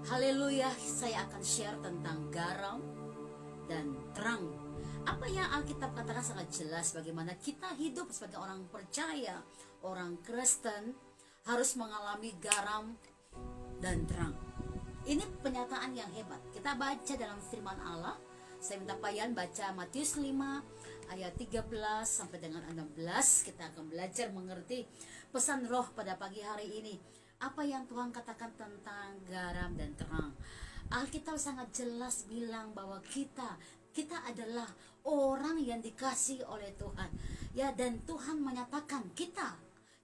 Haleluya, saya akan share tentang garam dan terang. Apa yang Alkitab katakan sangat jelas bagaimana kita hidup sebagai orang percaya, orang Kristen harus mengalami garam dan terang. Ini pernyataan yang hebat. Kita baca dalam firman Allah. Saya minta Payan baca Matius 5 ayat 13 sampai dengan 16. Kita akan belajar mengerti pesan roh pada pagi hari ini. Apa yang Tuhan katakan tentang garam dan terang. Alkitab sangat jelas bilang bahwa kita adalah orang yang dikasihi oleh Tuhan. Ya, dan Tuhan menyatakan kita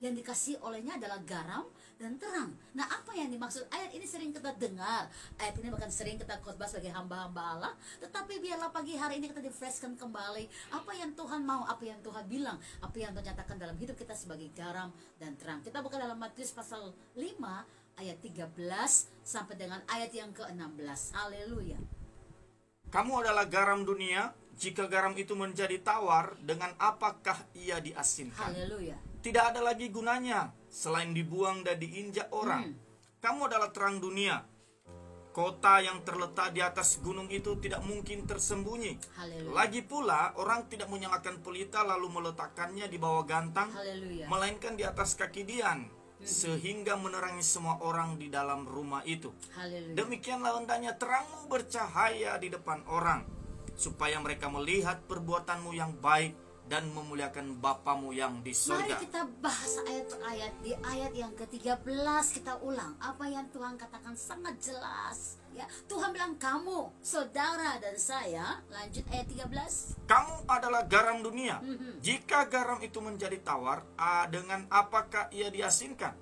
yang dikasihi olehnya adalah garam dan terang. Nah, apa yang dimaksud? Ayat ini sering kita dengar. Ayat ini bahkan sering kita khotbah sebagai hamba-hamba Allah. Tetapi biarlah pagi hari ini kita di-freshkan kembali. Apa yang Tuhan mau, apa yang Tuhan bilang, apa yang Tuhan nyatakan dalam hidup kita sebagai garam dan terang. Kita buka dalam Matius pasal 5 ayat 13 sampai dengan ayat yang ke-16. Haleluya. Kamu adalah garam dunia. Jika garam itu menjadi tawar, dengan apakah ia diasinkan? Haleluya. Tidak ada lagi gunanya selain dibuang dan diinjak orang. Kamu adalah terang dunia. Kota yang terletak di atas gunung itu tidak mungkin tersembunyi. Haleluya. Lagi pula, orang tidak menyalakan pelita lalu meletakkannya di bawah gantang, Haleluya. melainkan di atas kaki dian, sehingga menerangi semua orang di dalam rumah itu. Haleluya. Demikianlah hendaknya terangmu bercahaya di depan orang, supaya mereka melihat perbuatanmu yang baik dan memuliakan Bapamu yang di Mari surga. kita bahas ayat per ayat. Di ayat yang ke-13 kita ulang apa yang Tuhan katakan sangat jelas. Ya, Tuhan bilang kamu, saudara dan saya. Lanjut ayat 13. Kamu adalah garam dunia. Jika garam itu menjadi tawar, dengan apakah ia diasinkan?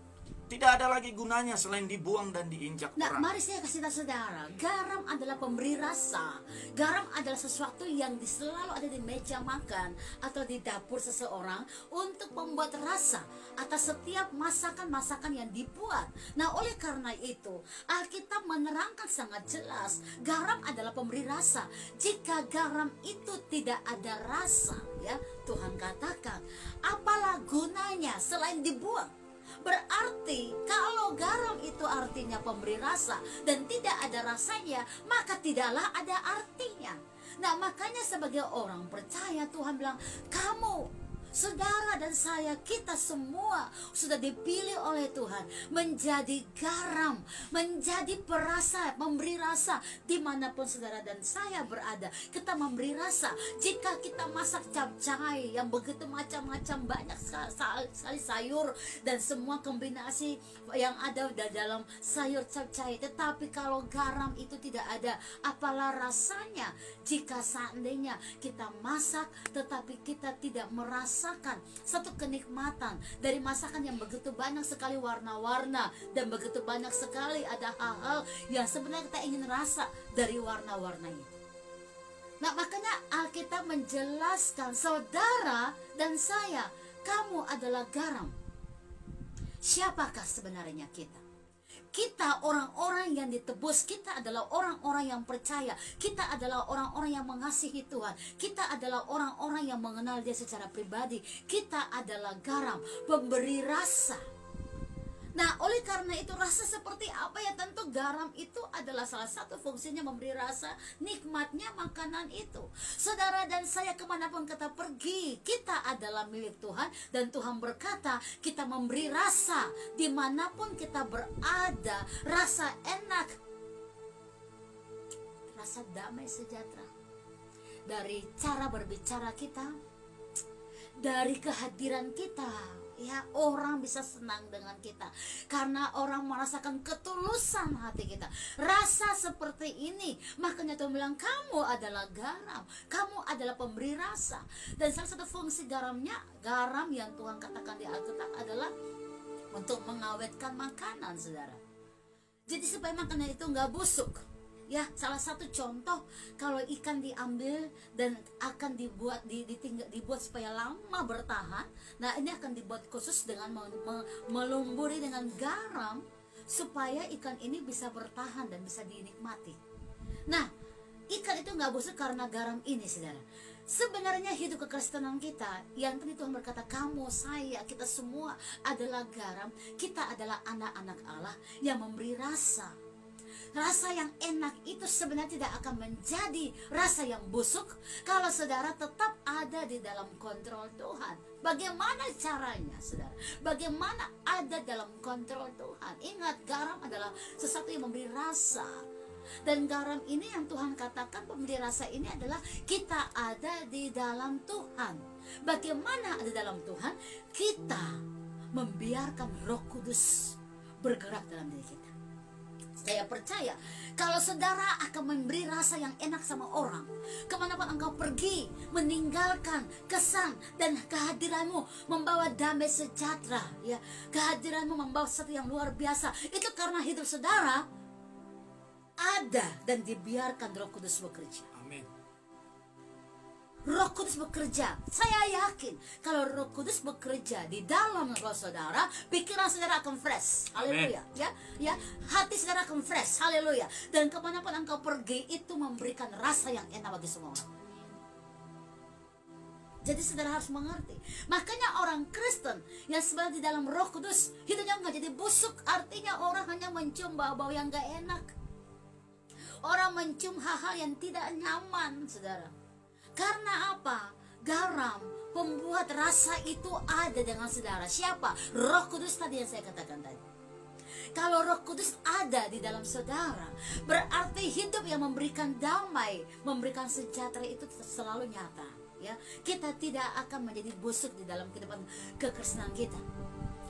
Tidak ada lagi gunanya selain dibuang dan diinjak Nah, orang. mari saya kasih tahu saudara, garam adalah pemberi rasa. Garam adalah sesuatu yang selalu ada di meja makan atau di dapur seseorang untuk membuat rasa atas setiap masakan-masakan yang dibuat. Nah, oleh karena itu, Alkitab menerangkan sangat jelas, garam adalah pemberi rasa. Jika garam itu tidak ada rasa, ya, Tuhan katakan, apalah gunanya selain dibuang? Berarti kalau garam itu artinya pemberi rasa dan tidak ada rasanya, maka tidaklah ada artinya. Nah, makanya sebagai orang percaya Tuhan bilang, kamu, saudara dan saya, kita semua sudah dipilih oleh Tuhan menjadi garam, menjadi perasa, memberi rasa dimanapun saudara dan saya berada. Kita memberi rasa. Jika kita masak capcay yang begitu macam-macam, banyak sekali sayur dan semua kombinasi yang ada dalam sayur capcay, tetapi kalau garam itu tidak ada, apalah rasanya jika seandainya kita masak tetapi kita tidak merasakan satu kenikmatan dari masakan yang begitu banyak sekali warna-warna dan begitu banyak sekali ada hal-hal yang sebenarnya kita ingin rasa dari warna-warna itu. Nah, makanya Alkitab menjelaskan, saudara dan saya, kamu adalah garam. Siapakah sebenarnya kita? Kita orang-orang yang ditebus, kita adalah orang-orang yang percaya, kita adalah orang-orang yang mengasihi Tuhan, kita adalah orang-orang yang mengenal Dia secara pribadi, kita adalah garam, pemberi rasa. Nah, oleh karena itu rasa seperti apa ya? Tentu garam itu adalah salah satu fungsinya memberi rasa, nikmatnya makanan itu. Saudara dan saya kemanapun kita pergi, kita adalah milik Tuhan. Dan Tuhan berkata, kita memberi rasa dimanapun kita berada. Rasa enak, rasa damai sejahtera. Dari cara berbicara kita, dari kehadiran kita, ya, orang bisa senang dengan kita karena orang merasakan ketulusan hati kita. Rasa seperti ini, makanya Tuhan bilang kamu adalah garam, kamu adalah pemberi rasa. Dan salah satu fungsi garamnya, garam yang Tuhan katakan di Alkitab adalah untuk mengawetkan makanan, saudara. Jadi supaya makanan itu nggak busuk. Ya, salah satu contoh kalau ikan diambil dan akan dibuat supaya lama bertahan. Nah, ini akan dibuat khusus dengan melumburi dengan garam supaya ikan ini bisa bertahan dan bisa dinikmati. Nah, ikan itu nggak busuk karena garam ini, saudara. Sebenarnya hidup kekristenan kita, yang tadi Tuhan berkata, kamu, saya, kita semua adalah garam. Kita adalah anak-anak Allah yang memberi rasa. rasa yang enak itu sebenarnya tidak akan menjadi rasa yang busuk kalau saudara tetap ada di dalam kontrol Tuhan. Bagaimana caranya, saudara? Bagaimana ada dalam kontrol Tuhan? Ingat, garam adalah sesuatu yang memberi rasa. Dan garam ini yang Tuhan katakan pemberi rasa ini adalah kita ada di dalam Tuhan. Bagaimana ada dalam Tuhan? Kita membiarkan Roh Kudus bergerak dalam diri kita. Saya percaya kalau saudara akan memberi rasa yang enak sama orang, kemanapun engkau pergi, meninggalkan kesan dan kehadiranmu membawa damai sejahtera, ya, kehadiranmu membawa sesuatu yang luar biasa. Itu karena hidup saudara ada dan dibiarkan Roh Kudus bekerja. Amin. Roh Kudus bekerja. Saya yakin kalau Roh Kudus bekerja di dalam roh saudara, pikiran saudara akan fresh. Haleluya. Ya, hati saudara akan fresh. Haleluya. Dan kemanapun engkau pergi, itu memberikan rasa yang enak bagi semua orang. Jadi saudara harus mengerti. Makanya orang Kristen yang sebenarnya di dalam Roh Kudus, hidupnya nggak jadi busuk. Artinya orang hanya mencium bau-bau yang nggak enak. Orang mencium hal-hal yang tidak nyaman, saudara. Karena apa? Garam, pembuat rasa itu ada dengan saudara. Siapa? Roh Kudus tadi yang saya katakan tadi. Kalau Roh Kudus ada di dalam saudara, berarti hidup yang memberikan damai, memberikan sejahtera itu selalu nyata. Ya, kita tidak akan menjadi busuk di dalam kehidupan kekristenan kita.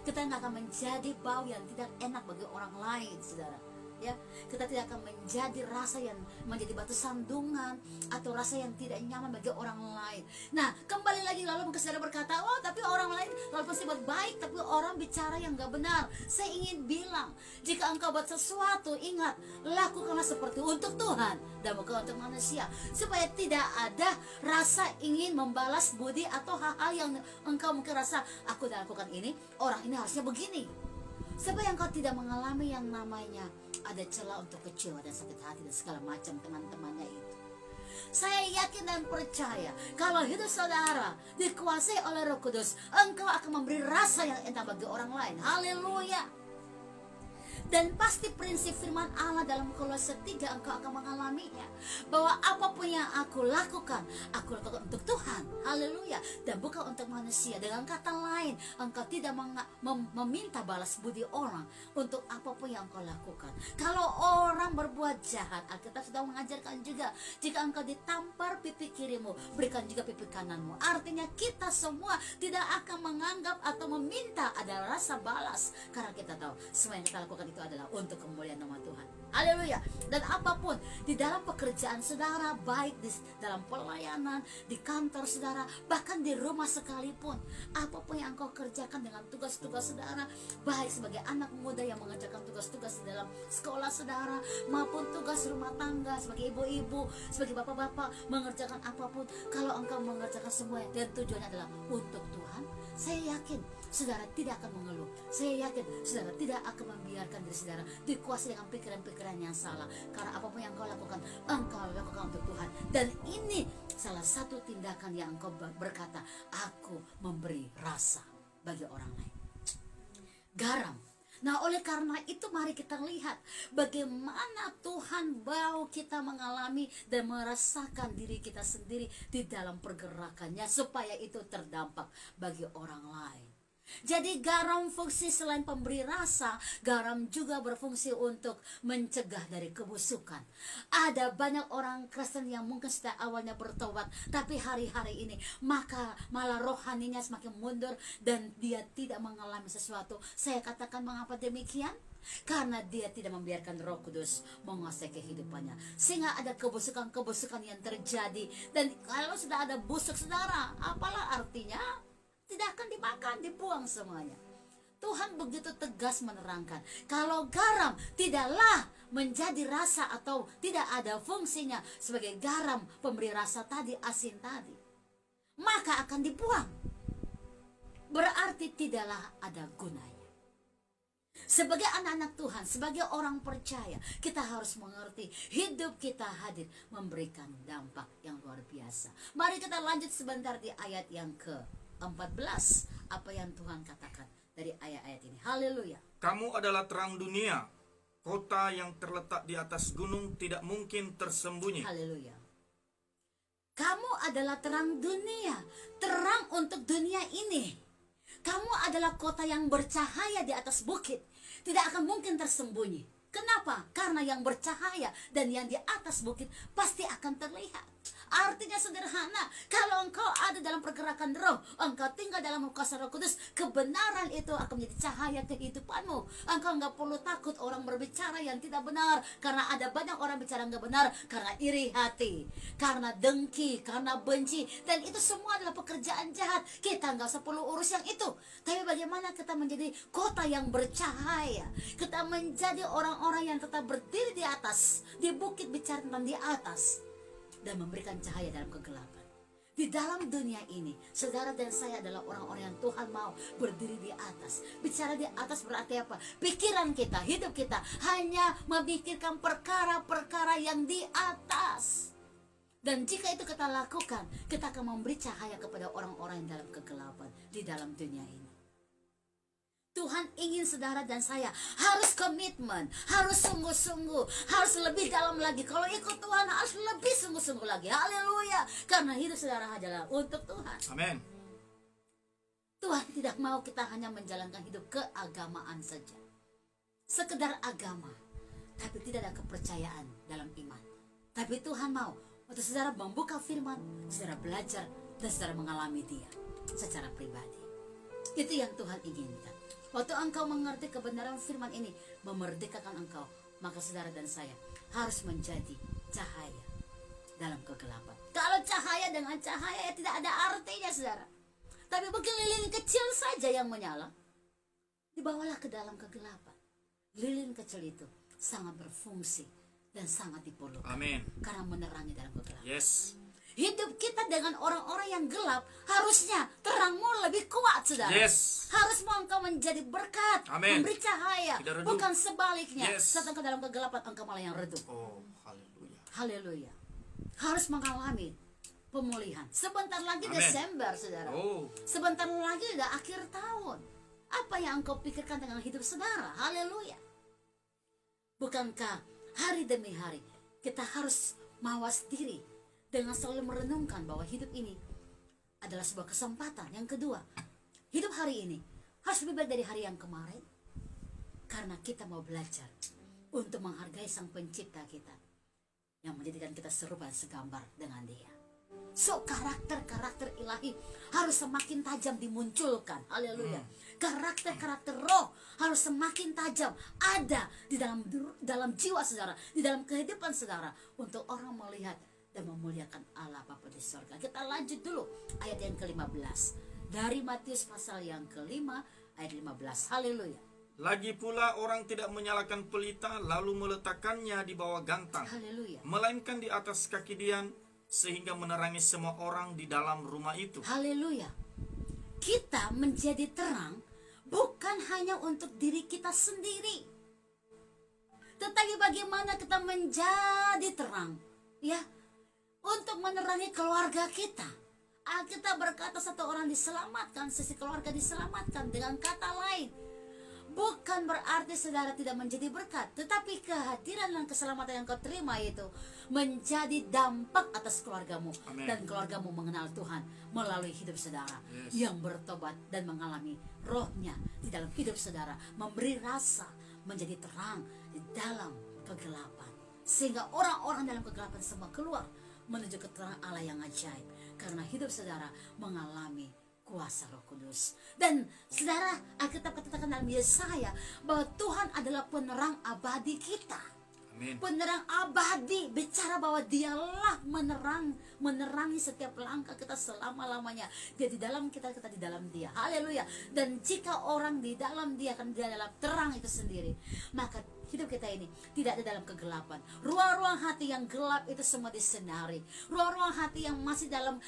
Kita nggak akan menjadi bau yang tidak enak bagi orang lain, saudara. Ya, kita tidak akan menjadi rasa yang menjadi batu sandungan atau rasa yang tidak nyaman bagi orang lain. Nah, kembali lagi lalu mungkin saudara berkata, oh tapi orang lain walaupun sih buat baik, tapi orang bicara yang gak benar. Saya ingin bilang, jika engkau buat sesuatu, ingat, lakukanlah seperti untuk Tuhan dan bukan untuk manusia, supaya tidak ada rasa ingin membalas budi atau hal-hal yang engkau mungkin rasa, aku udah lakukan ini, orang ini harusnya begini. Supaya engkau tidak mengalami yang namanya ada celah untuk kecewa dan sakit hati dan segala macam teman-temannya itu. Saya yakin dan percaya kalau hidup saudara dikuasai oleh Roh Kudus, engkau akan memberi rasa yang enak bagi orang lain. Haleluya. Dan pasti prinsip firman Allah dalam Kolose 3 engkau akan mengalaminya, bahwa apapun yang aku lakukan untuk Tuhan. Haleluya. Dan bukan untuk manusia. Dengan kata lain, engkau tidak meminta balas budi orang untuk apapun yang engkau lakukan. Kalau orang berbuat jahat, Alkitab sudah mengajarkan juga, jika engkau ditampar pipi kirimu, berikan juga pipi kananmu. Artinya kita semua tidak akan menganggap atau meminta ada rasa balas, karena kita tahu semua yang kita lakukan itu adalah untuk kemuliaan nama Tuhan. Haleluya. Dan apapun di dalam pekerjaan saudara, baik di dalam pelayanan, di kantor saudara, bahkan di rumah sekalipun, apapun yang engkau kerjakan dengan tugas-tugas saudara, baik sebagai anak muda yang mengerjakan tugas-tugas di dalam sekolah saudara, maupun tugas rumah tangga sebagai ibu-ibu, sebagai bapak-bapak, mengerjakan apapun, kalau engkau mengerjakan semuanya dan tujuannya adalah untuk Tuhan, saya yakin saudara tidak akan mengeluh. Saya yakin saudara tidak akan membiarkan diri saudara dikuasai dengan pikiran-pikiran yang salah, karena apapun yang engkau lakukan untuk Tuhan. Dan ini salah satu tindakan yang engkau berkata, aku memberi rasa bagi orang lain. Garam. Nah, oleh karena itu mari kita lihat bagaimana Tuhan mau kita mengalami dan merasakan diri kita sendiri di dalam pergerakannya, supaya itu terdampak bagi orang lain. Jadi garam fungsi selain pemberi rasa, garam juga berfungsi untuk mencegah dari kebusukan. Ada banyak orang Kristen yang mungkin sudah awalnya bertobat, tapi hari-hari ini maka malah rohaninya semakin mundur dan dia tidak mengalami sesuatu. Saya katakan mengapa demikian? Karena dia tidak membiarkan Roh Kudus menguasai kehidupannya, sehingga ada kebusukan-kebusukan yang terjadi. Dan kalau sudah ada busuk saudara, apalah artinya? Tidak akan dimakan, dibuang semuanya. Tuhan begitu tegas menerangkan, kalau garam tidaklah menjadi rasa atau tidak ada fungsinya sebagai garam pemberi rasa tadi, asin tadi, maka akan dibuang. Berarti tidaklah ada gunanya. Sebagai anak-anak Tuhan, sebagai orang percaya, kita harus mengerti hidup kita hadir memberikan dampak yang luar biasa. Mari kita lanjut sebentar di ayat yang ke-14, apa yang Tuhan katakan dari ayat-ayat ini. Haleluya. Kamu adalah terang dunia. Kota yang terletak di atas gunung tidak mungkin tersembunyi. Haleluya. Kamu adalah terang dunia, terang untuk dunia ini. Kamu adalah kota yang bercahaya di atas bukit, tidak akan mungkin tersembunyi. Kenapa? Karena yang bercahaya dan yang di atas bukit pasti akan terlihat. Artinya sederhana, kalau engkau ada dalam pergerakan roh, engkau tinggal dalam kuasa Roh Kudus, kebenaran itu akan menjadi cahaya kehidupanmu. Engkau nggak perlu takut orang berbicara yang tidak benar, karena ada banyak orang bicara nggak benar, karena iri hati, karena dengki, karena benci, dan itu semua adalah pekerjaan jahat. Kita nggak usah perlu urus yang itu. Tapi bagaimana kita menjadi kota yang bercahaya, kita menjadi orang-orang yang tetap berdiri di atas, di bukit bicara tentang di atas, dan memberikan cahaya dalam kegelapan. Di dalam dunia ini, saudara dan saya adalah orang-orang yang Tuhan mau berdiri di atas. Bicara di atas berarti apa? Pikiran kita, hidup kita hanya memikirkan perkara-perkara yang di atas. Dan jika itu kita lakukan, kita akan memberi cahaya kepada orang-orang yang dalam kegelapan di dalam dunia ini. Tuhan ingin saudara dan saya harus komitmen, harus sungguh-sungguh, harus lebih dalam lagi. Kalau ikut Tuhan harus lebih sungguh-sungguh lagi. Haleluya. Karena hidup saudara adalah untuk Tuhan. Amin. Tuhan tidak mau kita hanya menjalankan hidup keagamaan saja, sekedar agama, tapi tidak ada kepercayaan dalam iman. Tapi Tuhan mau untuk saudara membuka firman, saudara belajar, dan saudara mengalami dia secara pribadi. Itu yang Tuhan inginkan. Waktu engkau mengerti kebenaran firman ini, memerdekakan engkau, maka saudara dan saya harus menjadi cahaya dalam kegelapan. Kalau cahaya dengan cahaya ya tidak ada artinya, saudara. Tapi bagi lilin kecil saja yang menyala, dibawalah ke dalam kegelapan. Lilin kecil itu sangat berfungsi dan sangat diperlukan. Amin. Karena menerangi dalam kegelapan. Yes. Hidup kita dengan orang-orang yang gelap, harusnya terangmu lebih kuat, saudara. Yes. Harus mau engkau menjadi berkat, Amin. memberi cahaya, Tidak redup. bukan sebaliknya. Yes. Saat engkau dalam kegelapan, engkau malah yang redup. Oh, haleluya. Haleluya. Harus mengalami pemulihan. Sebentar lagi Amin. Desember, saudara. Oh, Sebentar lagi udah akhir tahun. Apa yang engkau pikirkan dengan hidup saudara? Haleluya. Bukankah hari demi hari kita harus mawas diri dengan selalu merenungkan bahwa hidup ini adalah sebuah kesempatan. Yang kedua, hidup hari ini harus lebih baik dari hari yang kemarin, karena kita mau belajar untuk menghargai Sang Pencipta kita yang menjadikan kita serupa segambar dengan Dia. So, karakter-karakter ilahi harus semakin tajam dimunculkan. Haleluya. Karakter-karakter roh harus semakin tajam ada di dalam jiwa saudara, di dalam kehidupan saudara, untuk orang melihat dan memuliakan Allah Bapa di surga. Kita lanjut dulu ayat yang ke-15 dari Matius pasal yang ke-5 ayat 15. Haleluya. lagi pula orang tidak menyalakan pelita lalu meletakkannya di bawah gantang, Haleluya. melainkan di atas kaki dian, sehingga menerangi semua orang di dalam rumah itu. Haleluya. Kita menjadi terang bukan hanya untuk diri kita sendiri, tetapi bagaimana kita menjadi terang, ya, untuk menerangi keluarga kita. Alkitab berkata satu orang diselamatkan, sisi keluarga diselamatkan. Dengan kata lain, bukan berarti saudara tidak menjadi berkat, tetapi kehadiran dan keselamatan yang kau terima itu menjadi dampak atas keluargamu. Amen. Dan keluargamu mengenal Tuhan melalui hidup saudara, Yes. yang bertobat dan mengalami rohnya di dalam hidup saudara, memberi rasa menjadi terang di dalam kegelapan, sehingga orang-orang dalam kegelapan semua keluar menuju keterangan Allah yang ajaib, karena hidup saudara mengalami kuasa Roh Kudus. Dan saudara, Alkitab katakan dalam Yesaya bahwa Tuhan adalah penerang abadi kita. Amin. Penerang abadi, bicara bahwa dialah menerangi setiap langkah kita selama-lamanya. Dia di dalam kita, kita di dalam dia. Haleluya. Dan jika orang di dalam dia, kan dia adalah terang itu sendiri, maka hidup kita ini tidak ada dalam kegelapan. Ruang-ruang hati yang gelap itu semua disenari. Ruang-ruang hati yang masih dalam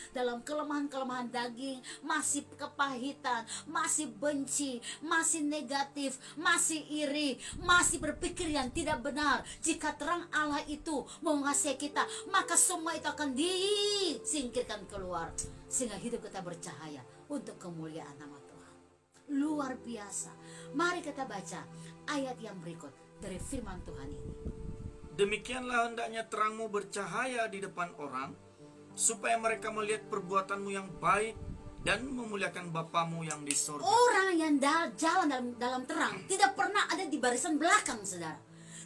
kelemahan-kelemahan daging, masih kepahitan, masih benci, masih negatif, masih iri, masih berpikir yang tidak benar. Jika terang Allah itu menguasai kita, maka semua itu akan disingkirkan keluar, sehingga hidup kita bercahaya untuk kemuliaan nama Tuhan. Luar biasa. Mari kita baca ayat yang berikut dari firman Tuhan ini. Demikianlah hendaknya terangmu bercahaya di depan orang, supaya mereka melihat perbuatanmu yang baik dan memuliakan Bapamu yang di sorga. Orang yang jalan dalam terang tidak pernah ada di barisan belakang, saudara.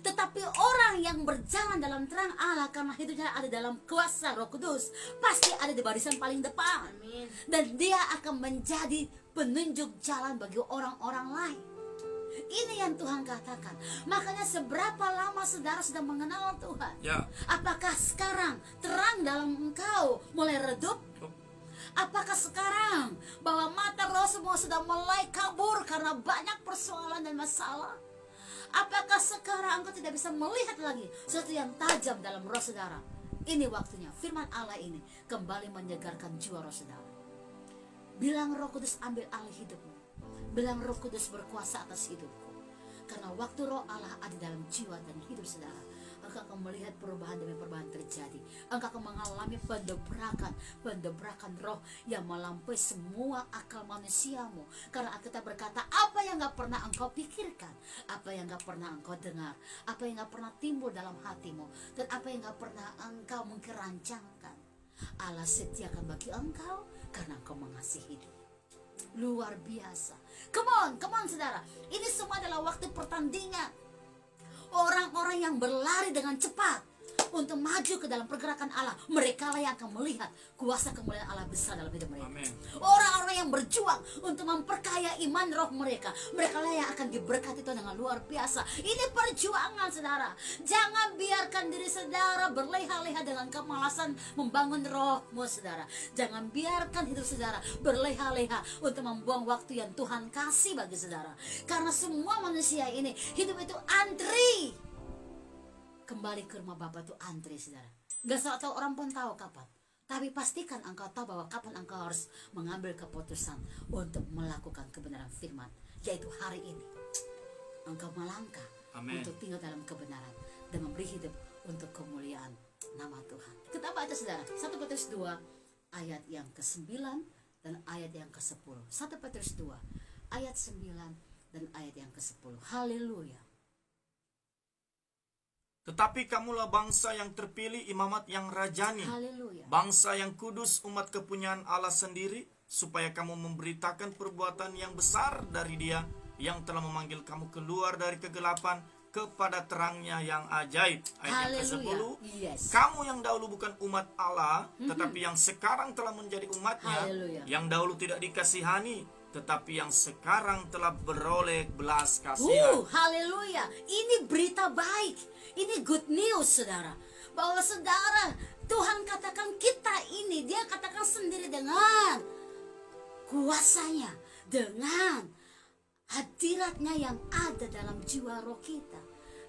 Tetapi orang yang berjalan dalam terang Allah, karena hidupnya ada dalam kuasa Roh Kudus, pasti ada di barisan paling depan. Amin. Dan dia akan menjadi penunjuk jalan bagi orang-orang lain. Ini yang Tuhan katakan. Makanya seberapa lama saudara sudah mengenal Tuhan? Ya. Apakah sekarang terang dalam engkau mulai redup? Apakah sekarang bahwa mata roh semua sudah mulai kabur karena banyak persoalan dan masalah? Apakah sekarang engkau tidak bisa melihat lagi sesuatu yang tajam dalam roh saudara? Ini waktunya firman Allah ini kembali menyegarkan jiwa roh saudara. Bilang Roh Kudus ambil alih hidupmu. Bilang Roh Kudus berkuasa atas hidupku. Karena waktu Roh Allah ada dalam jiwa dan hidup saudara, engkau akan melihat perubahan demi perubahan terjadi. Engkau akan mengalami pendebrakan roh yang melampaui semua akal manusiamu. Karena kita berkata, apa yang gak pernah engkau pikirkan, apa yang gak pernah engkau dengar, apa yang gak pernah timbul dalam hatimu, dan apa yang gak pernah engkau mungkin rancangkan, Allah sediakan bagi engkau karena engkau mengasihi dia. Luar biasa. Come on saudara. Ini semua adalah waktu pertandingan. Orang-orang yang berlari dengan cepat untuk maju ke dalam pergerakan Allah, mereka lah yang akan melihat kuasa kemuliaan Allah besar dalam hidup mereka. Amin. Orang-orang yang berjuang untuk memperkaya iman roh mereka, mereka lah yang akan diberkati Tuhan dengan luar biasa. Ini perjuangan saudara. Jangan biarkan diri saudara berleha-leha dengan kemalasan membangun rohmu saudara. Jangan biarkan hidup saudara berleha-leha untuk membuang waktu yang Tuhan kasih bagi saudara. Karena semua manusia ini hidup itu antri. Kembali ke rumah Bapa itu antri saudara. Gak satu orang pun tahu kapan. Tapi pastikan engkau tahu bahwa kapan engkau harus mengambil keputusan untuk melakukan kebenaran firman. Yaitu hari ini. Engkau melangkah Amin. untuk tinggal dalam kebenaran dan memberi hidup untuk kemuliaan nama Tuhan. Kita baca saudara 1 Petrus 2 ayat yang ke-9 dan ayat yang ke-10. 1 Petrus 2 ayat 9 dan ayat yang ke-10. Haleluya. Tetapi kamulah bangsa yang terpilih, imamat yang rajani, Haleluya. bangsa yang kudus, umat kepunyaan Allah sendiri, supaya kamu memberitakan perbuatan yang besar dari Dia yang telah memanggil kamu keluar dari kegelapan kepada terangnya yang ajaib. Ayat yang ke-10. Yes. Kamu yang dahulu bukan umat Allah, tetapi yang sekarang telah menjadi umatnya, Haleluya. yang dahulu tidak dikasihani, tetapi yang sekarang telah beroleh belas kasihan. Haleluya. Ini berita baik. Ini good news saudara. Bahwa saudara, Tuhan katakan kita ini, Dia katakan sendiri dengan kuasanya, dengan hadiratnya yang ada dalam jiwa roh kita.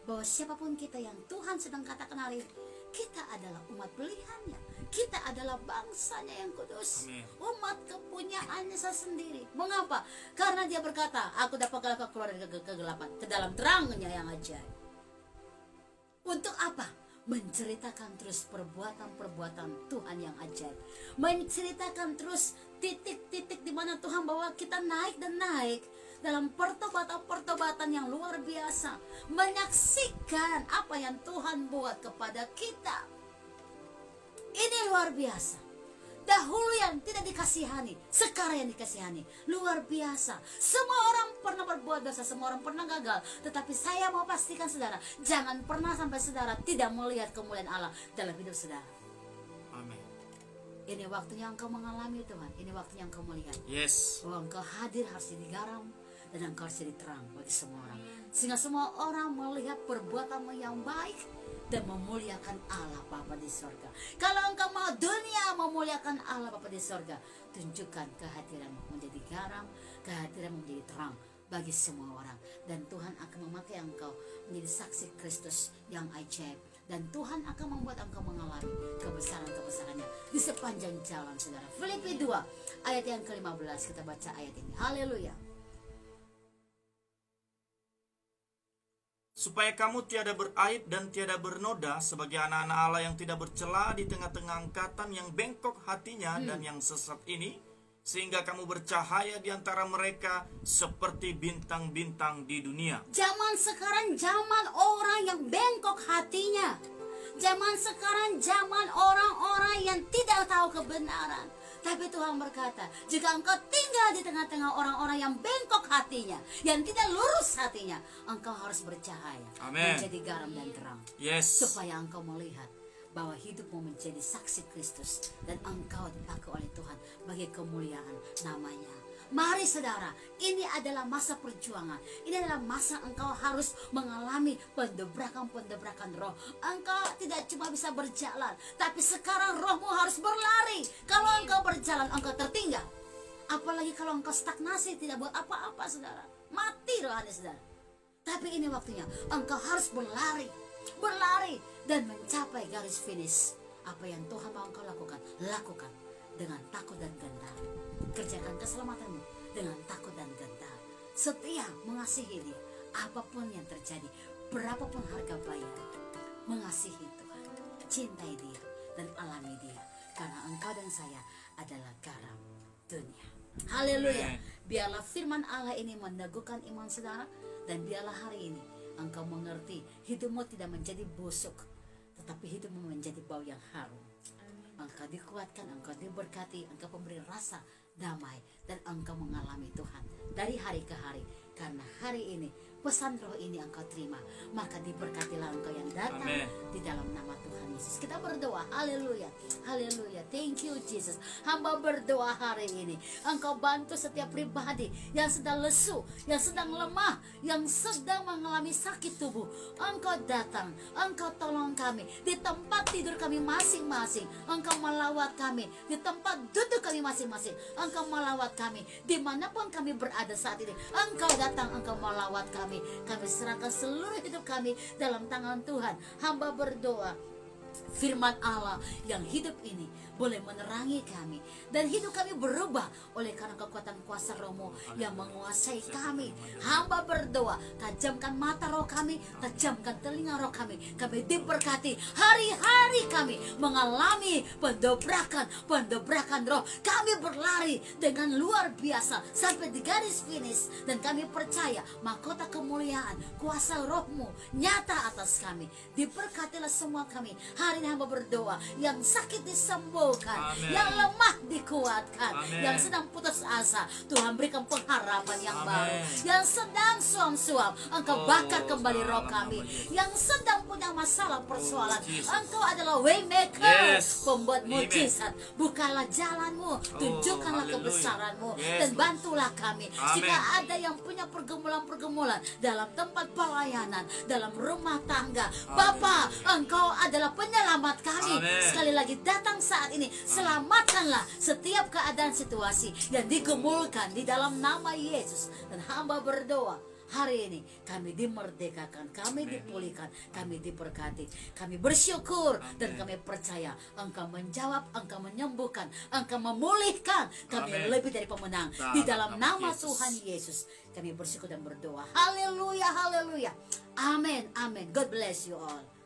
Bahwa siapapun kita yang Tuhan sedang katakan hari ini, kita adalah umat pilihannya. Kita adalah bangsanya yang kudus. Amin. Umat kepunyaannya sendiri. Mengapa? Karena Dia berkata, aku dapat keluar dari kegelapan ke dalam terangnya yang ajaib. Untuk apa? Menceritakan terus perbuatan-perbuatan Tuhan yang ajaib. Menceritakan terus titik-titik di mana Tuhan bawa kita naik dan naik dalam pertobatan-pertobatan yang luar biasa. Menyaksikan apa yang Tuhan buat kepada kita. Ini luar biasa. Dahulu yang tidak dikasihani, sekarang yang dikasihani. Luar biasa. Semua orang pernah berbuat dosa, semua orang pernah gagal. Tetapi saya mau pastikan saudara, jangan pernah sampai saudara tidak melihat kemuliaan Allah dalam hidup saudara. Amin. Ini waktunya engkau mengalami Tuhan. Ini waktunya engkau melihat Yes. bahwa engkau hadir harus jadi garam dan engkau harus jadi terang bagi semua orang. Sehingga semua orang melihat perbuatanmu yang baik dan memuliakan Allah Bapa di sorga. Kalau engkau mau dunia memuliakan Allah Bapa di sorga, tunjukkan kehadiranmu menjadi garam, kehadiranmu menjadi terang bagi semua orang. Dan Tuhan akan memakai engkau menjadi saksi Kristus yang ajaib. Dan Tuhan akan membuat engkau mengalami kebesaran-kebesarannya di sepanjang jalan saudara. Filipi 2 ayat yang ke-15 kita baca ayat ini. Haleluya. Supaya kamu tiada beraib dan tiada bernoda sebagai anak-anak Allah yang tidak bercela di tengah-tengah angkatan yang bengkok hatinya dan yang sesat ini, sehingga kamu bercahaya di antara mereka seperti bintang-bintang di dunia. Zaman sekarang zaman orang yang bengkok hatinya. Zaman sekarang zaman orang-orang yang tidak tahu kebenaran. Tapi Tuhan berkata, jika engkau tinggal di tengah-tengah orang-orang yang bengkok hatinya, yang tidak lurus hatinya, engkau harus bercahaya, Amen. menjadi garam dan terang. Yes. Supaya engkau melihat bahwa hidupmu menjadi saksi Kristus dan engkau dipakai oleh Tuhan bagi kemuliaan namanya. Mari saudara, ini adalah masa perjuangan. Ini adalah masa engkau harus mengalami pendobrakan-pendobrakan roh. Engkau tidak cuma bisa berjalan, tapi sekarang rohmu harus berlari. Kalau engkau berjalan, engkau tertinggal. Apalagi kalau engkau stagnasi, tidak buat apa-apa saudara. Mati rohani saudara. Tapi ini waktunya, engkau harus berlari. Berlari dan mencapai garis finish. Apa yang Tuhan mau engkau lakukan, lakukan dengan takut dan gentar. Kerjakan keselamatanmu dengan takut dan gentar. Setia mengasihi Dia, apapun yang terjadi, berapapun harga bayar. Mengasihi Tuhan, cintai Dia dan alami Dia, karena engkau dan saya adalah garam dunia. Haleluya. Biarlah firman Allah ini meneguhkan iman saudara, dan biarlah hari ini engkau mengerti hidupmu tidak menjadi busuk, tetapi hidupmu menjadi bau yang harum. Engkau dikuatkan, engkau diberkati, engkau memberi rasa damai, dan engkau mengalami Tuhan dari hari ke hari. Karena hari ini pesan roh ini engkau terima, maka diberkatilah engkau yang datang. Amen. Di dalam nama Tuhan Yesus kita berdoa. Haleluya, haleluya. Thank you Jesus. Hamba berdoa hari ini, engkau bantu setiap pribadi yang sedang lesu, yang sedang lemah, yang sedang mengalami sakit tubuh. Engkau datang, engkau tolong kami di tempat tidur kami masing-masing. Engkau melawat kami di tempat duduk kami masing-masing. Engkau melawat kami dimanapun kami berada saat ini. Engkau datang, engkau melawat kami. Kami serahkan seluruh hidup kami dalam tangan Tuhan. Hamba berdoa, firman Allah yang hidup ini boleh menerangi kami, dan hidup kami berubah oleh karena kekuatan kuasa rohmu yang menguasai kami. Hamba berdoa, tajamkan mata roh kami, tajamkan telinga roh kami. Kami diberkati, hari-hari kami mengalami pendobrakan roh. Kami berlari dengan luar biasa sampai di garis finish, dan kami percaya mahkota kemuliaan kuasa rohmu nyata atas kami. Diberkatilah semua kami. Hari ini hamba berdoa, yang sakit disembuhkan, Amen. yang lemah dikuatkan, Amen. yang sedang putus asa Tuhan berikan pengharapan yang Amen. baru, yang sedang suam-suam engkau bakar kembali roh kami, yang sedang punya masalah persoalan, Jesus. engkau adalah waymaker, Yes. pembuat Amen. mujizat. Bukalah jalanmu, tunjukkanlah haleluya. kebesaranmu, Yes, dan Lord. bantulah kami. Amen. Jika ada yang punya pergumulan-pergumulan dalam tempat pelayanan, dalam rumah tangga, Bapa, engkau adalah penyelamat kami. Amen. Sekali lagi datang saat ini, selamatkanlah setiap keadaan situasi yang digemulkan di dalam nama Yesus. Dan hamba berdoa, hari ini kami dimerdekakan, kami dipulihkan, kami diberkati, kami bersyukur, dan kami percaya engkau menjawab, engkau menyembuhkan, engkau memulihkan. Kami Amen. lebih dari pemenang Dalam di dalam nama nama Yesus. Tuhan Yesus. Kami bersyukur dan berdoa. Haleluya, haleluya. Amin, amin. God bless you all.